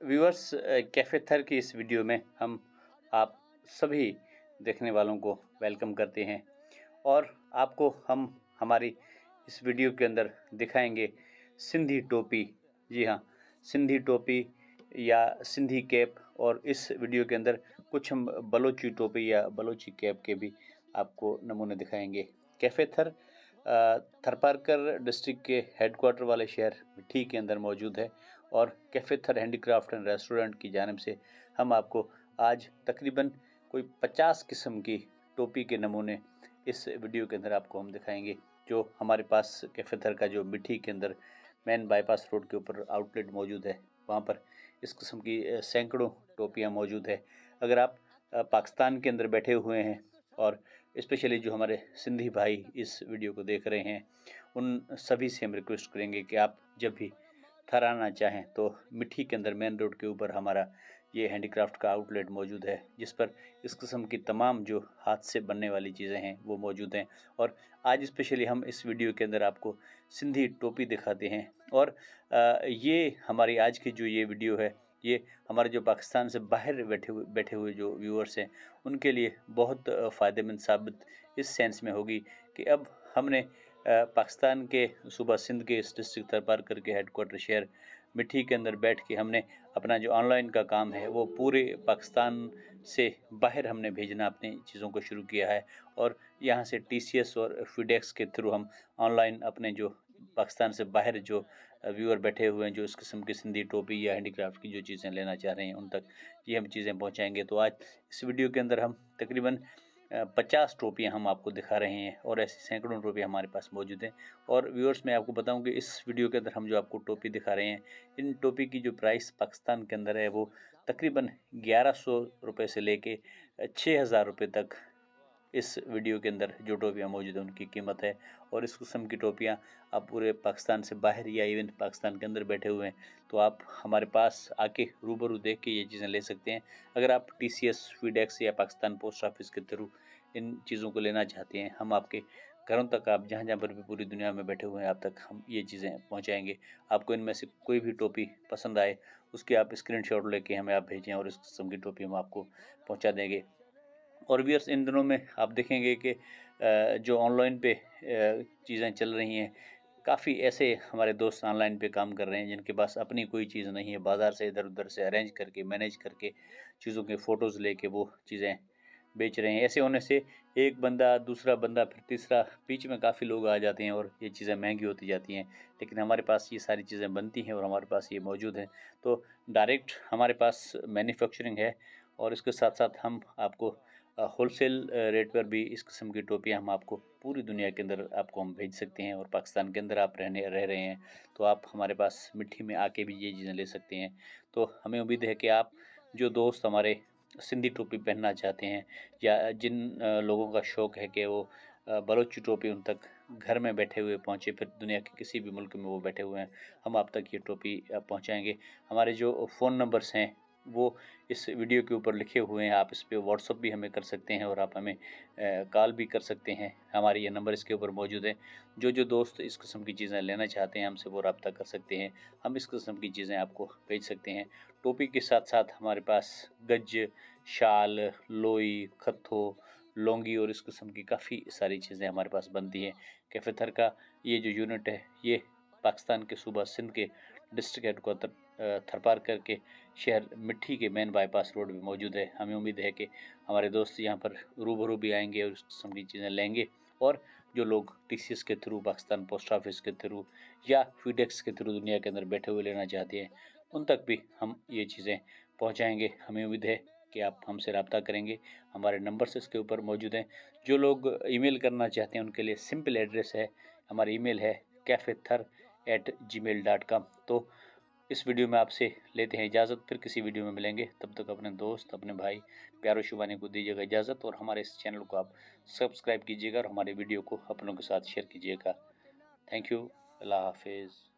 Viewers, cafe थर की इस वीडियो में हम आप सभी देखने वालों को वेलकम करते हैं और आपको हम हमारी इस वीडियो के अंदर दिखाएंगे सिंधी टोपी। जी हाँ, सिंधी टोपी या सिंधी कैप। और इस वीडियो के अंदर कुछ हम बलोची टोपी या बलोची कैप के भी आपको नमूने दिखाएंगे। कैफ़े थर थरपारकर डिस्ट्रिक्ट के हेडक्वार्टर वाले शहर मिठी के अंदर मौजूद है और कैफ़े थर हैंडीक्राफ्ट एंड रेस्टोरेंट की जानिब से हम आपको आज तकरीबन कोई 50 किस्म की टोपी के नमूने इस वीडियो के अंदर आपको हम दिखाएंगे। जो हमारे पास कैफ़े थर का जो मिठी के अंदर मेन बाईपास रोड के ऊपर आउटलेट मौजूद है, वहाँ पर इस किस्म की सैकड़ों टोपियाँ मौजूद है। अगर आप पाकिस्तान के अंदर बैठे हुए हैं और स्पेशली जो हमारे सिंधी भाई इस वीडियो को देख रहे हैं, उन सभी से हम रिक्वेस्ट करेंगे कि आप जब भी थर आना चाहें तो मिठी के अंदर मेन रोड के ऊपर हमारा ये हैंडीक्राफ्ट का आउटलेट मौजूद है, जिस पर इस किस्म की तमाम जो हाथ से बनने वाली चीज़ें हैं वो मौजूद हैं। और आज स्पेशली हम इस वीडियो के अंदर आपको सिंधी टोपी दिखाते हैं। और ये हमारी आज की जो ये वीडियो है, ये हमारे जो पाकिस्तान से बाहर बैठे हुए जो व्यूअर्स हैं उनके लिए बहुत फ़ायदेमंद साबित इस सेंस में होगी कि अब हमने पाकिस्तान के सूबा सिंध के इस डिस्ट्रिक्ट थरपारकर के हेडक्वार्टर शहर मिठी के अंदर बैठ के हमने अपना जो ऑनलाइन का काम है वो पूरे पाकिस्तान से बाहर हमने भेजना अपनी चीज़ों को शुरू किया है। और यहाँ से TCS और FedEx के थ्रू हम ऑनलाइन अपने जो पाकिस्तान से बाहर जो व्यूअर बैठे हुए हैं, जो इस किस्म की सिंधी टोपी या हैंडीक्राफ्ट की जो चीज़ें लेना चाह रहे हैं, उन तक ये हम चीज़ें पहुँचाएँगे। तो आज इस वीडियो के अंदर हम तकरीबन 50 टोपियाँ हम आपको दिखा रहे हैं और ऐसी सैकड़ों टोपियाँ हमारे पास मौजूद हैं। और व्यूअर्स, मैं आपको बताऊं कि इस वीडियो के अंदर हम जो आपको टोपी दिखा रहे हैं, इन टोपी की जो प्राइस पाकिस्तान के अंदर है वो तकरीबन 1100 रुपये से लेके 6000 रुपये तक इस वीडियो के अंदर जो टोपियाँ मौजूद हैं उनकी कीमत है। और इस किस्म की टोपियाँ आप पूरे पाकिस्तान से बाहर या इवन पाकिस्तान के अंदर बैठे हुए हैं तो आप हमारे पास आके रूबरू देख के ये चीज़ें ले सकते हैं। अगर आप TCS, FedEx या पाकिस्तान पोस्ट ऑफिस के थ्रू इन चीज़ों को लेना चाहते हैं, हम आपके घरों तक, आप जहाँ जहाँ पर भी पूरी दुनिया में बैठे हुए हैं, आप तक हम ये चीज़ें पहुँचाएँगे। आपको इनमें से कोई भी टोपी पसंद आए उसकी आप स्क्रीनशॉट लेके हमें आप भेजें और इस किस्म की टोपी हम आपको पहुँचा देंगे। और व्यूअर्स, इन दिनों में आप देखेंगे कि जो ऑनलाइन पे चीज़ें चल रही हैं, काफ़ी ऐसे हमारे दोस्त ऑनलाइन पे काम कर रहे हैं जिनके पास अपनी कोई चीज़ नहीं है, बाज़ार से इधर उधर से अरेंज करके मैनेज करके चीज़ों के फ़ोटोज़ लेके वो चीज़ें बेच रहे हैं। ऐसे होने से एक बंदा, दूसरा बंदा, फिर तीसरा, बीच में काफ़ी लोग आ जाते हैं और ये चीज़ें महंगी होती जाती हैं। लेकिन हमारे पास ये सारी चीज़ें बनती हैं और हमारे पास ये मौजूद हैं। तो डायरेक्ट हमारे पास मैन्युफैक्चरिंग है और इसके साथ साथ हम आपको होलसेल रेट पर भी इस किस्म की टोपियाँ हम आपको पूरी दुनिया के अंदर आपको हम भेज सकते हैं। और पाकिस्तान के अंदर आप रह रहे हैं तो आप हमारे पास मिठी में आके भी ये चीज़ें ले सकते हैं। तो हमें उम्मीद है कि आप जो दोस्त हमारे सिंधी टोपी पहनना चाहते हैं या जिन लोगों का शौक़ है कि वो बलोची टोपी उन तक घर में बैठे हुए पहुँचे, फिर दुनिया के किसी भी मुल्क में वो बैठे हुए हैं, हम आप तक ये टोपी पहुँचाएँगे। हमारे जो फ़ोन नंबर्स हैं वो इस वीडियो के ऊपर लिखे हुए हैं, आप इस पे व्हाट्सअप भी हमें कर सकते हैं और आप हमें कॉल भी कर सकते हैं। हमारे ये नंबर इसके ऊपर मौजूद है। जो दोस्त इस किस्म की चीज़ें लेना चाहते हैं हमसे वो रब्ता कर सकते हैं, हम इस किस्म की चीज़ें आपको भेज सकते हैं। टोपी के साथ साथ हमारे पास गज, शाल, लोई, खत्थो, लौंगी और इस किस्म की काफ़ी सारी चीज़ें हमारे पास बनती हैं। कैफ़े थर का ये जो यूनिट है ये पाकिस्तान के सूबा सिंध के डिस्ट्रिक्ट हेडक्वार्टर थरपारकर के शहर मिठी के मेन बाईपास रोड पे मौजूद है। हमें उम्मीद है कि हमारे दोस्त यहाँ पर रूबरू भी आएंगे और इस किस्म की चीज़ें लेंगे। और जो लोग TCS के थ्रू, पाकिस्तान पोस्ट ऑफिस के थ्रू या FedEx के थ्रू दुनिया के अंदर बैठे हुए लेना चाहते हैं, उन तक भी हम ये चीज़ें पहुँचाएँगे। हमें उम्मीद है कि आप हमसे रब्ता करेंगे। हमारे नंबर्स इसके ऊपर मौजूद हैं। जो लोग ईमेल करना चाहते हैं उनके लिए सिंपल एड्रेस है, हमारी ईमेल है cafethar@gmail.com। तो इस वीडियो में आपसे लेते हैं इजाज़त, फिर किसी वीडियो में मिलेंगे। तब तक अपने दोस्त, अपने भाई प्यारो शुभानी को दीजिएगा इजाज़त और हमारे इस चैनल को आप सब्सक्राइब कीजिएगा और हमारे वीडियो को अपनों के साथ शेयर कीजिएगा। Thank you. अल्लाह हाफिज़।